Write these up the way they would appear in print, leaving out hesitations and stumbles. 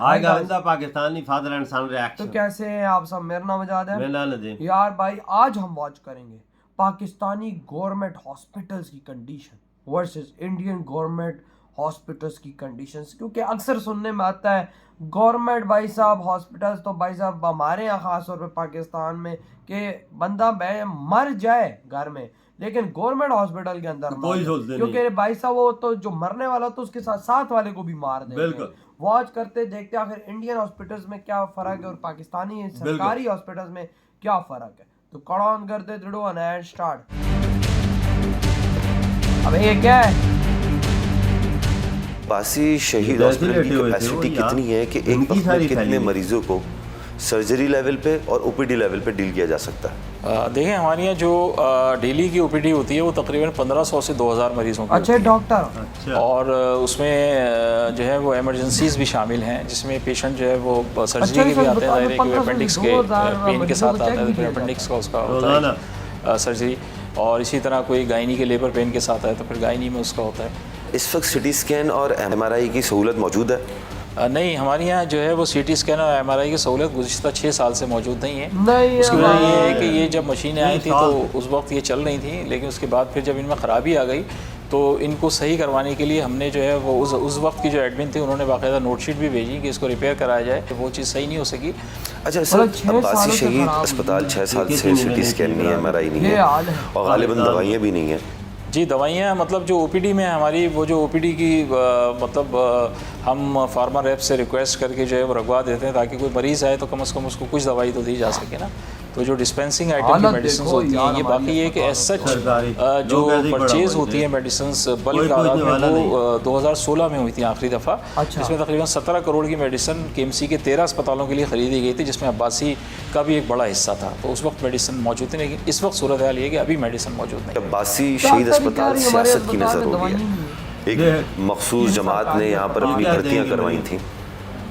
आएगा बंदा Pakistani father and son reaction. तो कैसे हैं आप सब? मेरा नाम आजाद है। मेरा नाम नदीम। यार भाई आज हम वॉच करेंगे पाकिस्तानी गवर्नमेंट हॉस्पिटल्स की condition versus Indian government hospitals की कंडीशंस, क्योंकि अक्सर सुनने में आता है गवर्नमेंट भाई साहब हॉस्पिटल्स तो भाई साहब हमारे यहाँ खास तौर पे पाकिस्तान में कि बंदा मर जाए घर में, लेकिन गवर्नमेंट हॉस्पिटल के अंदर कोई क्योंकि भाई साहब वो तो जो मरने वाला तो उसके साथ साथ वाले को भी मार देते हैं। वॉच करते देखते आखिर इंडियन हॉस्पिटल्स में क्या फर्क है और पाकिस्तानी सरकारी हॉस्पिटल्स में क्या फर्क है। तो कड़ा ऑन करते 3 2 1 एंड स्टार्ट। अबे ये क्या है? अब्बासी शहीद हॉस्पिटल की कैपेसिटी कितनी है कि एक वक्त में कितने मरीजों को सर्जरी लेवल पे और ओपीडी लेवल पे डील किया जा सकता है? देखें हमारे यहाँ जो डेली की ओपीडी होती है वो तकरीबन 1500 से 2000 मरीजों की। अच्छा डॉक्टर। और उसमें जो है वो एमरजेंसीज भी शामिल हैं, जिसमें पेशेंट जो है वो सर्जरी के भी आते हैं, ज़ाहिर है कि अपेंडिक्स के पेन के साथ आता है तो फिर अपेंडिक्स का उसका होता है सर्जरी, और इसी तरह कोई गायनी के लेबर पेन के साथ आए तो फिर गायनी में उसका होता है। इस वक्त सिटी स्कैन और एमआरआई की सहूलत मौजूद है? नहीं, हमारे यहाँ जो है वो सीटी स्कैन और एमआरआई की सहूलत गुज़िश्ता 6 साल से मौजूद नहीं है। उसकी वजह ये है कि ये जब मशीनें आई थी तो उस वक्त ये चल रही थी, लेकिन उसके बाद फिर जब इनमें ख़राबी आ गई तो इनको सही करवाने के लिए हमने जो है वो उस वक्त की जो एडमिन थी उन्होंने बाकायदा नोटशीट भी भेजी कि इसको रिपेयर कराया जाए, तो वो चीज़ सही नहीं हो सकी। अच्छा सर, अब्बासी शहीद अस्पताल 6 साल से सिटी स्कैन नहीं है, एमआरआई नहीं है और गालिबन दवाइयाँ भी नहीं है। जी दवाइयाँ मतलब जो ओपीडी में हमारी वो जो ओपीडी की मतलब हम फार्मा रेप से रिक्वेस्ट करके जो है वो रखवा देते हैं ताकि कोई मरीज़ आए तो कम से कम उसको कुछ दवाई तो दी जा सके ना। तो जो डिस्पेंसिंग आइटम की मेडिसिन होती हैं ये बाकी ये कि एज सच जो परचेज़ होती है मेडिसिन बल्क आदाद में वो 2016 में हुई थी आखिरी दफ़ा, जिसमें तकरीबन 17 करोड़ की मेडिसिन केएमसी के 13 अस्पतालों के लिए ख़रीदी गई थी, जिसमें अब्बासी का भी एक बड़ा हिस्सा था। तो उस वक्त मेडिसिन मौजूद थी, लेकिन इस वक्त सूरत हाल ये है कि अभी मेडिसिन मौजूद नहीं। अब्बासी शहीद अस्पताल सियासत की नज़र हो गई है। एक मखसूस जमात ने यहाँ पर अपनी भर्तियाँ करवाई थी,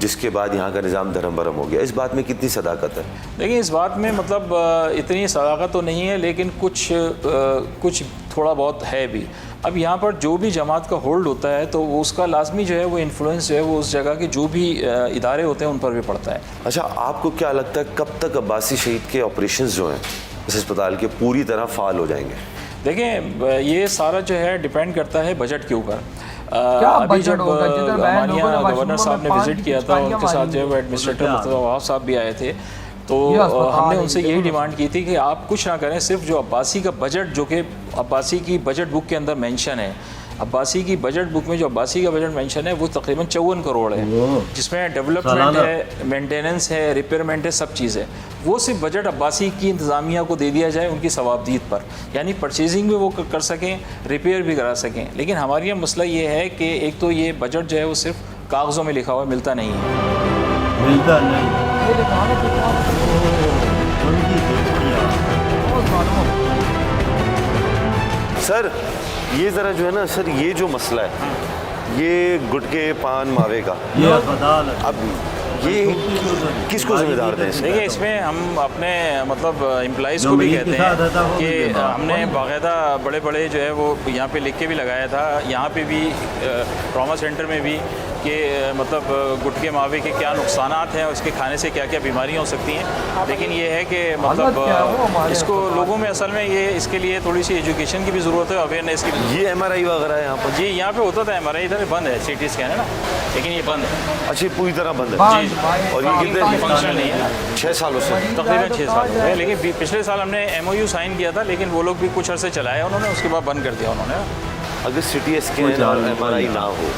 जिसके बाद यहाँ का निज़ाम धर्म भरम हो गया। इस बात में कितनी सदाकत है? देखिए इस बात में मतलब इतनी सदाकत तो नहीं है, लेकिन कुछ थोड़ा बहुत है भी। अब यहाँ पर जो भी जमात का होल्ड होता है तो वो उसका लाजमी जो है वो इन्फ्लुएंस जो है वो उस जगह के जो भी इदारे होते हैं उन पर भी पड़ता है। अच्छा, आपको क्या लगता है कब तक अब्बासी शहीद के ऑपरेशंस जो हैं इस अस्पताल के पूरी तरह फ़ाल हो जाएंगे? देखें ये सारा जो है डिपेंड करता है बजट के ऊपर। अभी जब हमारे यहाँ गवर्नर साहब ने विज़िट किया था, उनके साथ जो है वो एडमिनिस्ट्रेटर मुस्तफा वहाब साहब भी आए थे, तो हमने उनसे यही डिमांड की थी कि आप कुछ ना करें, सिर्फ जो अब्बासी का बजट जो कि अब्बासी की बजट बुक के अंदर मेंशन है, अब्बासी की बजट बुक में जो अब्बासी का बजट मेंशन है वो तकरीबन 54 करोड़ है, जिसमें डेवलपमेंट है, मेंटेनेंस है, रिपेयरमेंट है, सब चीज़ है। वो सिर्फ बजट अब्बासी की इंतज़ामिया को दे दिया जाए उनकी सवाबदीद पर, यानी परचेजिंग भी वो कर सकें, रिपेयर भी करा सकें। लेकिन हमारे यहाँ मसला ये है कि एक तो ये बजट जो है वो सिर्फ कागज़ों में लिखा हुआ मिलता नहीं है। सर ये ज़रा जो है ना सर, ये जो मसला है ये गुटके पान मावे का, ये अस्पताल अब ये किसको जिम्मेदार दें? देखिए इसमें हम अपने मतलब एम्प्लॉइज़ को भी कहते हैं कि हमने बाकायदा बड़े बड़े जो है वो यहाँ पे लिख के भी लगाया था, यहाँ पे भी ट्रॉमा सेंटर में भी कि मतलब गुटके मावे के क्या नुकसानात हैं और इसके खाने से क्या क्या बीमारियाँ हो सकती हैं। लेकिन ये है कि मतलब इसको लोगों में असल में ये इसके लिए थोड़ी सी एजुकेशन की भी ज़रूरत है, अवेयरनेस की। ये एमआरआई वगैरह है यहाँ पर? जी यहाँ पे होता था एमआरआई, इधर बंद है, सीटी स्कैन है ना, लेकिन ये बंद है। अच्छी पूरी तरह बंद है जी। और ये कितने फंक्शन नहीं है? 6 सालों से तकरीबन 6 साल हो गए, लेकिन पिछले साल हमने MOU साइन किया था, लेकिन वो लोग भी कुछ अरसे चलाया उन्होंने, उसके बाद बंद कर दिया उन्होंने। अगर सिटी स्कैन और एमआरआई ना हो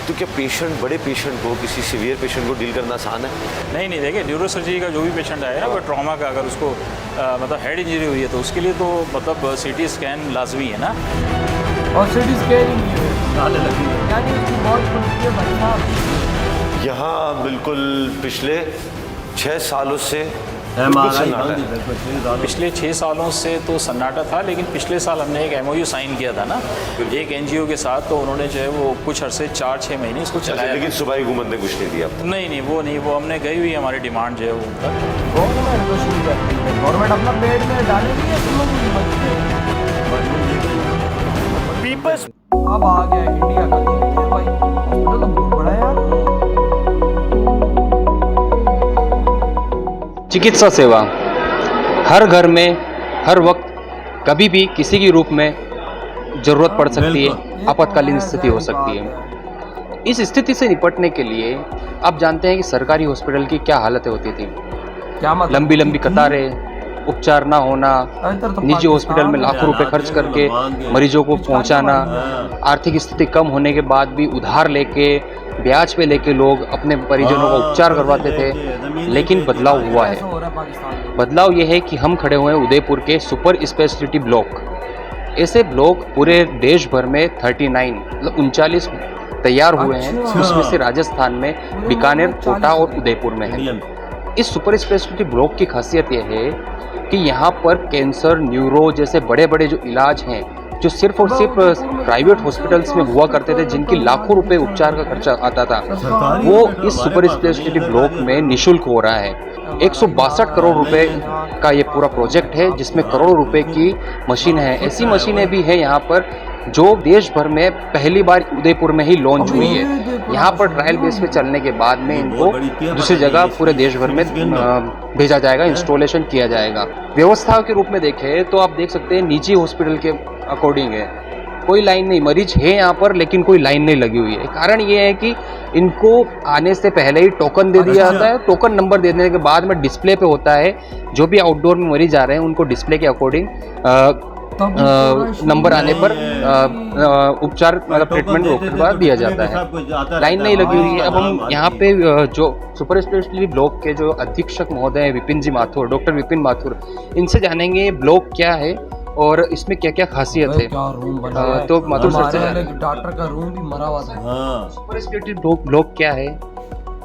तो क्या पेशेंट, बड़े पेशेंट को, किसी सीवियर पेशेंट को डील करना आसान है? नहीं देखिए न्यूरो सर्जरी का जो भी पेशेंट आएगा वो ट्रॉमा का, अगर उसको मतलब हेड इंजरी हुई है तो उसके लिए तो मतलब CT स्कैन लाजमी है ना। और CT स्कैन यानी उसकी बहुत खुलती है भाई साहब। यहाँ बिल्कुल पिछले 6 सालों से पिछले 6 सालों से तो सन्नाटा था, लेकिन पिछले साल हमने एक MOU साइन किया था ना एक NGO के साथ, तो उन्होंने जो है वो कुछ अरसे 4-6 महीने इसको चलाया। लेकिन सूबाई हुकूमत ने कुछ नहीं दिया? नहीं वो हमने गई हुई हमारी डिमांड जो है वो उनका। गवर्नमेंट अपना पेट में डालेगी या तुम लोग पीपल्स अब आ गया इंडिया का, देखते हैं भाई हॉस्पिटल तो बहुत बड़ा है यार। चिकित्सा सेवा हर घर में हर वक्त कभी भी किसी के रूप में ज़रूरत पड़ सकती है, आपातकालीन स्थिति हो सकती है। इस स्थिति से निपटने के लिए आप जानते हैं कि सरकारी हॉस्पिटल की क्या हालतें होती थी। क्या मतलब? लंबी लंबी कतारें, उपचार ना होना, निजी हॉस्पिटल में लाखों रुपए खर्च करके मरीजों को पहुंचाना, आर्थिक स्थिति कम होने के बाद भी उधार लेके ब्याज पे लेके लोग अपने परिजनों का उपचार करवाते थे। लेकिन बदलाव हुआ है। बदलाव यह है कि हम खड़े हुए हैं उदयपुर के सुपर स्पेशलिटी ब्लॉक। ऐसे ब्लॉक पूरे देश भर में 39 मतलब 39 तैयार हुए हैं, उसमें से राजस्थान में बीकानेर, कोटा और उदयपुर में है। इस सुपर स्पेशलिटी ब्लॉक की खासियत यह है कि यहाँ पर कैंसर, न्यूरो जैसे बड़े बड़े जो इलाज हैं, जो सिर्फ और सिर्फ प्राइवेट हॉस्पिटल्स में हुआ करते थे, जिनकी लाखों रुपए उपचार का खर्चा आता था, वो इस सुपर स्पेशलिटी ब्लॉक में निःशुल्क हो रहा है। 162 करोड़ रुपए का ये पूरा प्रोजेक्ट है, जिसमें करोड़ों रुपए की मशीन है। ऐसी मशीनें भी हैं यहाँ पर जो देश भर में पहली बार उदयपुर में ही लॉन्च हुई है। यहाँ पर ट्रायल बेस पे चलने के बाद में इनको दूसरी जगह पूरे देश भर में भेजा जाएगा, इंस्टॉलेशन किया जाएगा। व्यवस्था के रूप में देखें तो आप देख सकते हैं निजी हॉस्पिटल के अकॉर्डिंग है, कोई लाइन नहीं, मरीज है यहाँ पर लेकिन कोई लाइन नहीं लगी हुई है। कारण ये है कि इनको आने से पहले ही टोकन दे दिया जाता है। टोकन नंबर दे देने के बाद में डिस्प्ले पे होता है, जो भी आउटडोर में मरीज आ रहे हैं उनको डिस्प्ले के अकॉर्डिंग नंबर आने पर उपचार मतलब ट्रीटमेंट के बाद दिया जाता है। लाइन नहीं लगी हुई है। अब हम यहाँ पे जो सुपर स्पेशलिटी ब्लॉक के जो अधीक्षक महोदय हैं विपिन जी माथुर, डॉक्टर विपिन माथुर, इनसे जानेंगे ब्लॉक क्या है और इसमें क्या क्या खासियत है। तो माथुर सर से डॉक्टर का रूम भी मरा हुआ था। सुपर स्पेशलिटी ब्लॉक क्या है,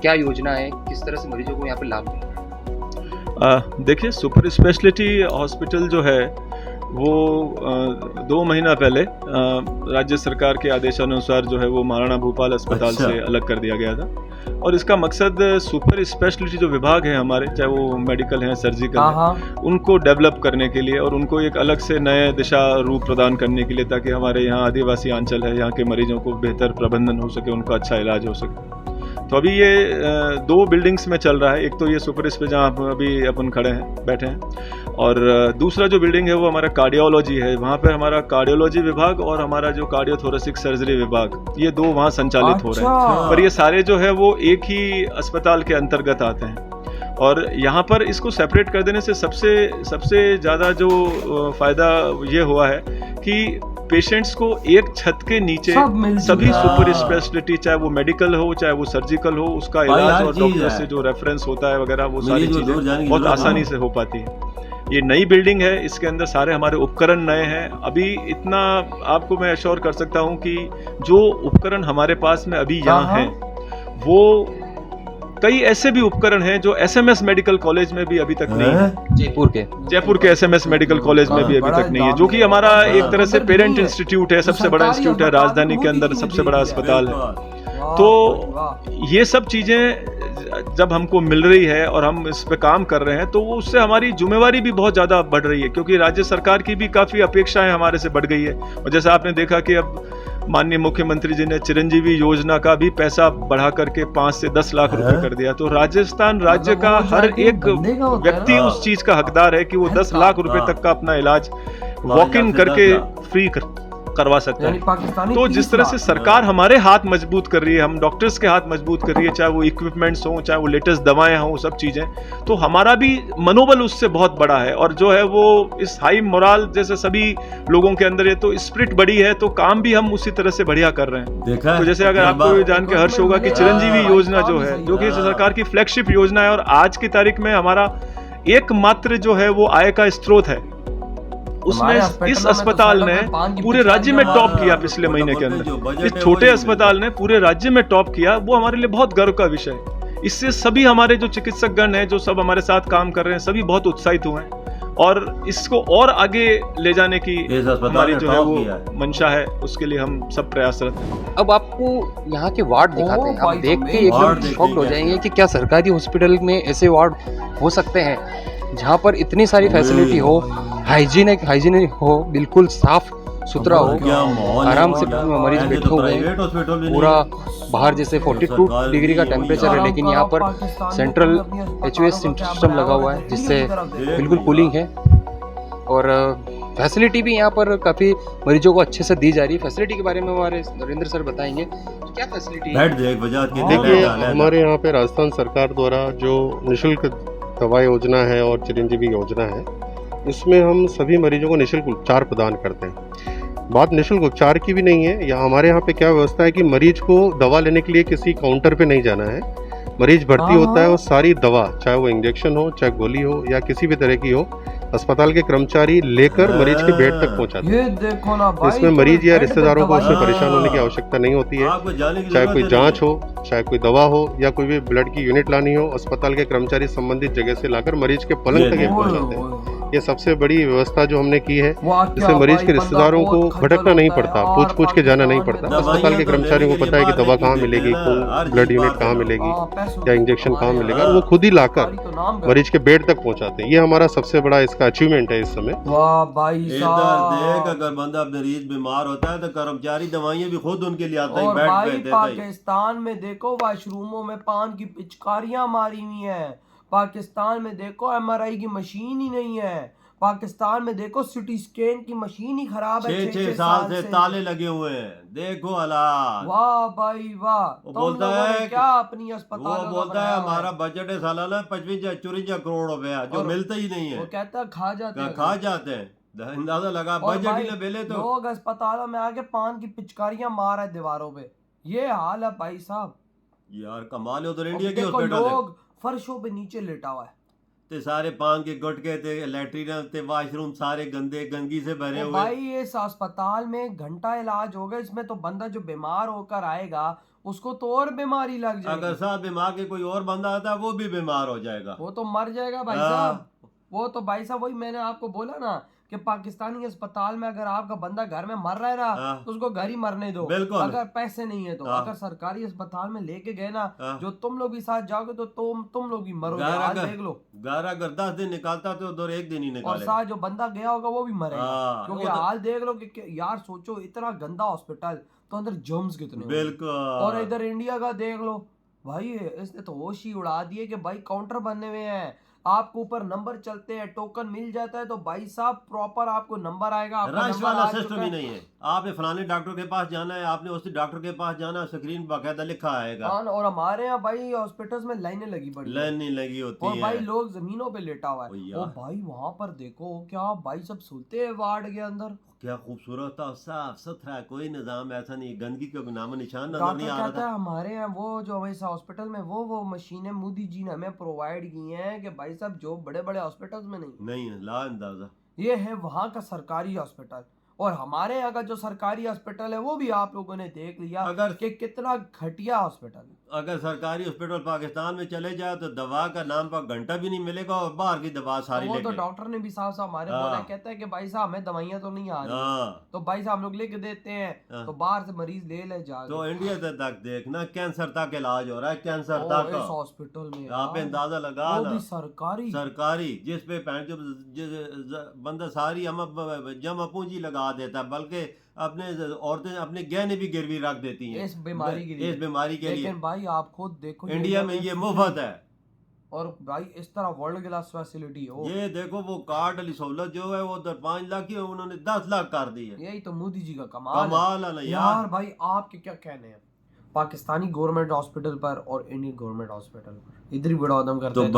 क्या योजना है, किस तरह से मरीजों को यहाँ पे लाभ है? देखिए, सुपर स्पेशलिटी हॉस्पिटल जो है वो 2 महीना पहले राज्य सरकार के आदेशानुसार जो है वो महाराणा भूपाल अस्पताल से अलग कर दिया गया था। और इसका मकसद सुपर स्पेशलिटी जो विभाग है हमारे, चाहे वो मेडिकल हैं, सर्जिकल हैं, उनको डेवलप करने के लिए और उनको एक अलग से नए दिशा रूप प्रदान करने के लिए, ताकि हमारे यहाँ आदिवासी अंचल है, यहाँ के मरीजों को बेहतर प्रबंधन हो सके, उनका अच्छा इलाज हो सके। तो अभी ये 2 बिल्डिंग्स में चल रहा है। एक तो ये सुपर स्पेस जहाँ अभी अपन खड़े हैं, बैठे हैं, और दूसरा जो बिल्डिंग है वो हमारा कार्डियोलॉजी है। वहाँ पर हमारा कार्डियोलॉजी विभाग और हमारा जो कार्डियोथोरेसिक सर्जरी विभाग, ये 2 वहाँ संचालित हो रहे हैं। पर ये सारे जो है वो एक ही अस्पताल के अंतर्गत आते हैं। और यहाँ पर इसको सेपरेट कर देने से सबसे ज़्यादा जो फ़ायदा ये हुआ है कि पेशेंट्स को एक छत के नीचे सभी सुपर स्पेशलिटी, चाहे वो मेडिकल हो चाहे वो सर्जिकल हो, उसका इलाज और डॉक्टर से जो रेफरेंस होता है वगैरह, वो सारी चीज़ें बहुत आसानी से हो पाती है। ये नई बिल्डिंग है, इसके अंदर सारे हमारे उपकरण नए हैं। अभी इतना आपको मैं एश्योर कर सकता हूँ कि जो उपकरण हमारे पास में अभी यहाँ हैं, वो कई ऐसे भी उपकरण हैं जो एसएमएस मेडिकल कॉलेज में भी अभी तक नहीं है। जयपुर के एसएमएस मेडिकल कॉलेज में भी अभी तक नहीं है, जो कि हमारा एक तरह से पेरेंट इंस्टीट्यूट है, सबसे बड़ा इंस्टीट्यूट है, राजधानी के अंदर सबसे बड़ा अस्पताल है। तो ये सब चीज़ें जब हमको मिल रही है और हम इस पे काम कर रहे हैं, तो वो उससे हमारी जिम्मेवारी भी बहुत ज़्यादा बढ़ रही है, क्योंकि राज्य सरकार की भी काफ़ी अपेक्षाएं हमारे से बढ़ गई है। और जैसा आपने देखा कि अब माननीय मुख्यमंत्री जी ने चिरंजीवी योजना का भी पैसा बढ़ा करके 5 से 10 लाख रुपए कर दिया। तो राजस्थान राज्य का हर एक व्यक्ति उस चीज का हकदार है कि वो 10 लाख रुपए तक का अपना इलाज वॉक इन करके फ्री करवा सकता है। तो जिस तरह से सरकार हमारे हाथ मजबूत कर रही है, हम डॉक्टर्स के हाथ मजबूत कर रही है, चाहे वो इक्विपमेंट्स हो, चाहे वो लेटेस्ट दवाएं हों, सब चीजें, तो हमारा भी मनोबल उससे बहुत बड़ा है। और जो है वो इस हाई मोराल जैसे सभी लोगों के अंदर है, तो स्पिरिट बड़ी है, तो काम भी हम उसी तरह से बढ़िया कर रहे हैं। तो जैसे अगर आपको जान के हर्ष होगा कि चिरंजीवी योजना जो है, जो कि सरकार की फ्लैगशिप योजना है, और आज की तारीख में हमारा एकमात्र जो है वो आय का स्रोत है, उसमें इस अस्पताल ने पूरे राज्य में टॉप किया पिछले महीने के अंदर। इस छोटे अस्पताल ने पूरे राज्य में टॉप किया, वो हमारे लिए बहुत गर्व का विषय है। इससे सभी हमारे जो चिकित्सक गण हैं, जो सब हमारे साथ काम कर रहे हैं, सभी बहुत उत्साहित हुए हैं और इसको और आगे ले जाने की हमारी जो है वो मंशा है, उसके लिए हम सब प्रयासरत हैं। अब आपको यहाँ के वार्ड दिखाते हैं, आप देख के एकदम शॉक्ड हो जाएंगे कि क्या सरकारी हॉस्पिटल में ऐसे वार्ड हो सकते हैं जहाँ पर इतनी सारी फैसिलिटी हो, हाइजीनिक हो, बिल्कुल साफ सुथरा हो, क्या माहौल है, आराम से क्या- मरीज ऐसे बैठे तो हुए प्राइवेट हॉस्पिटल भी नहीं पूरा है। बाहर जैसे 42 डिग्री का टेम्परेचर है, लेकिन यहाँ पर सेंट्रल HVAC सिस्टम लगा हुआ है जिससे बिल्कुल कूलिंग है। और फैसिलिटी भी यहाँ पर काफ़ी मरीजों को अच्छे से दी जा रही है। फैसिलिटी के बारे में हमारे नरेंद्र सर बताएंगे कि क्या फैसिलिटी है। बैठ देख बजा के देखिए, हमारे यहाँ पे राजस्थान सरकार द्वारा जो निःशुल्क दवा योजना है और चिरंजीवी योजना है, इसमें हम सभी मरीजों को निःशुल्क उपचार प्रदान करते हैं। बात निःशुल्क उपचार की भी नहीं है। यहाँ हमारे यहाँ पे क्या व्यवस्था है कि मरीज को दवा लेने के लिए किसी काउंटर पे नहीं जाना है। मरीज भर्ती होता है और सारी दवा, चाहे वो इंजेक्शन हो, चाहे गोली हो या किसी भी तरह की हो, अस्पताल के कर्मचारी लेकर मरीज के बेड तक पहुंचाते हैं। ये देखो ना भाई, इसमें मरीज या रिश्तेदारों को इसमें दवाई- परेशान होने की आवश्यकता नहीं होती है। आपको जाने की चाहे जरूरत कोई ही जांच नहीं हो, चाहे कोई दवा हो या कोई भी ब्लड की यूनिट लानी हो, अस्पताल के कर्मचारी संबंधित जगह से लाकर मरीज के पलंग तक ये पहुंचाते हैं। ये सबसे बड़ी व्यवस्था जो हमने की है। इससे मरीज के रिश्तेदारों को भटकना नहीं पड़ता, पूछ पूछ के जाना नहीं पड़ता। अस्पताल के कर्मचारियों को पता है कि दवा कहाँ मिलेगी, ब्लड यूनिट कहाँ मिलेगी या इंजेक्शन कहाँ मिलेगा, वो खुद ही लाकर मरीज के बेड तक पहुंचाते हैं। ये हमारा सबसे बड़ा इसका अचीवमेंट है इस समय। वाह भाई इधर देख, साहब। अगर बंदा मरीज बीमार होता है तो कर्मचारी दवाइयाँ भी खुद उनके लिए आता है, और बेड भाई पे देता ही। पाकिस्तान में देखो वॉशरूमों में पान की पिचकारियां मारी हुई हैं। पाकिस्तान में देखो MRI की मशीन ही नहीं है। पाकिस्तान में देखो सिटी स्कैन की मशीन ही खराब है। 6-6 साल से ताले लगे हुए हैं। देखो हालात। वाह भाई वाह। वो तुम बोलता लोगों ने है क्या अपनी वो अस्पतालों का बोलता है बनाया हुआ हमारा बजट है सालाना 55-54 करोड़ रुपया, जो और मिलता ही नहीं वो है। कहता है खा जाते हैं। खा जाते हैं। अंदाजा लगा, और बजट भाई, ही ना मिले तो। लोग अस्पतालों में आके पान की पिचकारियां मार रहे हैं दीवारों पे। ये हाल है भाई साहब। यार कमाल है, उधर और इंडिया की देखो हॉस्पिटल है। लोग फर्शों पे नीचे लेटा हुआ है। ते सारे पान के गुटके थे, लैट्रिन थे, वॉशरूम सारे गंदे गंदगी से भरे तो हुए। भाई इस अस्पताल में घंटा इलाज होगा, इसमें तो बंदा जो बीमार होकर आएगा उसको तो और बीमारी लग अगर जाएगी। साथ बीमार के कोई और बंदा आता है वो भी बीमार हो जाएगा। वो तो मर जाएगा भाई हाँ। साहब। वो तो भाई साहब वही मैंने आपको बोला ना कि पाकिस्तानी अस्पताल में अगर आपका बंदा घर में मर रहा है ना, हाँ। तो उसको घर ही मरने दो। बिल्कुल। अगर पैसे नहीं है तो हाँ। अगर सरकारी अस्पताल में लेके गए ना, हाँ। जो तुम लोग भी साथ जाओगे तो तुम लोग भी मरोगे। घर आज अगर- देख लो। घर अगर 10 दिन निकालता तो उधर 1 दिन ही और निकालेगा। साथ जो बंदा गया होगा वो भी मरेगा। हाँ, क्योंकि वो तो- हाल देख लो कि यार सोचो इतना गंदा हॉस्पिटल तो अंदर जर्म्स कितने होंगे। बिल्कुल। और इधर इंडिया का देख लो भाई, इसने तो होश ही उड़ा दिए कि भाई काउंटर बने हुए हैं, आपको ऊपर नंबर चलते हैं, टोकन मिल जाता है तो भाई साहब प्रॉपर आपको नंबर आएगा। आपका रश नंबर वाला आ सिस्टम चुका ही है। नहीं है। आपने फलाने डॉक्टर के पास जाना है, आपने उस डॉक्टर के पास जाना है, स्क्रीन बाकायदा लिखा आएगा। हाँ, और हमारे यहाँ भाई हॉस्पिटल्स में लाइनें लगी पड़ी हैं। लाइन नहीं लगी होती और है। भाई लोग जमीनों पे लेटा हुआ ओ है। यार। ओ भाई वहां पर देखो क्या भाई सब सोते हैं वार्ड के अंदर। क्या खूबसूरत था, साफ सुथरा, कोई निजाम ऐसा नहीं, गंदगी का कोई नामो निशान नजर डॉक्टर नहीं आ रहा कहता था। है हमारे यहाँ वो जो हमारे हॉस्पिटल में वो मशीनें मोदी जी ने हमें प्रोवाइड की हैं कि भाई साहब जो बड़े बड़े हॉस्पिटल्स में नहीं। नहीं है, ला अंदाजा। ये है वहाँ का सरकारी हॉस्पिटल। और हमारे यहाँ का जो सरकारी हॉस्पिटल है वो भी आप लोगों ने देख लिया अगर- कि कितना घटिया हॉस्पिटल है। अगर सरकारी हॉस्पिटल पाकिस्तान में चले जाए तो दवा का नाम पर घंटा भी नहीं मिलेगा और बाहर की दवा सारी वो तो लेके। डॉक्टर ने भी साफ साफ हमारे हाँ। बोला, कहता है कि भाई साहब हमें दवाइयाँ तो नहीं आ रही, हाँ। तो भाई साहब हम लोग लेके देते हैं, हाँ। तो बाहर से मरीज ले जाके। तो इंडिया तक देखना, कैंसर तक इलाज हो रहा है, कैंसर ओ, तक इस हॉस्पिटल में आप यार, अंदाजा लगा वो ना। भी सरकारी। सरकारी, जिस पे बंदा सारी जमा पूंजी लगा देता है, बल्कि अपने औरतें अपने गहने भी गिरवी रख देती हैं इस बीमारी के लिए। इस बीमारी के लिए। लेकिन भाई आप खुद देखो इंडिया में ये मुफ्त है। और भाई इस तरह वर्ल्ड क्लास फैसिलिटी हो। ये देखो वो कार्ड वाली सहूलत जो है वो उधर 5 लाख की है, उन्होंने 10 लाख कर दी है। यही तो मोदी जी का कमाल कमाल है ना है। यार। यार भाई आपके क्या कहने हैं पाकिस्तानी गवर्नमेंट हॉस्पिटल पर और इंडियन गवर्नमेंट हॉस्पिटल पर? इधर ही बड़ा उदम करते हैं।